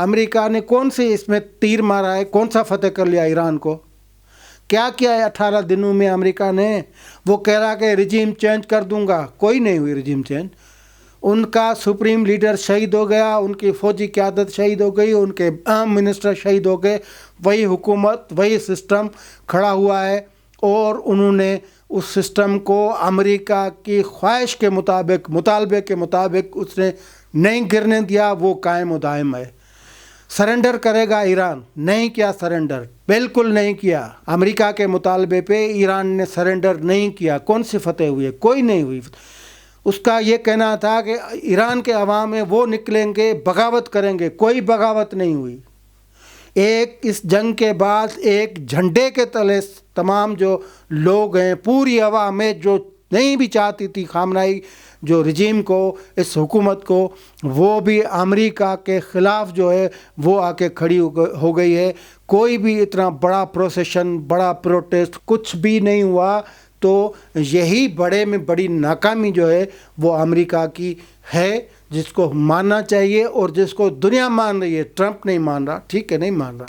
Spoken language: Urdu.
امریکہ نے کون سے اس میں تیر مارا ہے؟ کون سا فتح کر لیا ایران کو؟ کیا کیا ہے 18 دنوں میں امریکہ نے؟ وہ کہہ رہا کہ رجیم چینج کر دوں گا، کوئی نہیں ہوئی رجیم چینج۔ ان کا سپریم لیڈر شہید ہو گیا، ان کی فوجی قیادت شہید ہو گئی، ان کے عام منسٹر شہید ہو گئے، وہی حکومت وہی سسٹم کھڑا ہوا ہے، اور انہوں نے اس سسٹم کو امریکہ کی خواہش کے مطابق، مطالبے کے مطابق اس نے نہیں گرنے دیا، وہ قائم و دائم ہے۔ سرنڈر کرے گا ایران؟ نہیں کیا سرنڈر، بالکل نہیں کیا۔ امریکہ کے مطالبے پہ ایران نے سرنڈر نہیں کیا۔ کون سی فتح ہوئی ہے؟ کوئی نہیں ہوئی۔ اس کا یہ کہنا تھا کہ ایران کے عوام ہیں وہ نکلیں گے، بغاوت کریں گے، کوئی بغاوت نہیں ہوئی۔ ایک اس جنگ کے بعد ایک جھنڈے کے تلے تمام جو لوگ ہیں، پوری عوام میں جو نہیں بھی چاہتی تھی خامنائی جو رجیم کو، اس حکومت کو، وہ بھی امریکہ کے خلاف جو ہے وہ آ کے کھڑی ہو گئی ہے۔ کوئی بھی اتنا بڑا پروسیشن، بڑا پروٹیسٹ کچھ بھی نہیں ہوا۔ تو یہی بڑے میں بڑی ناکامی جو ہے وہ امریکہ کی ہے، جس کو ماننا چاہیے اور جس کو دنیا مان رہی ہے۔ ٹرمپ نہیں مان رہا، ٹھیک ہے، نہیں مان رہا۔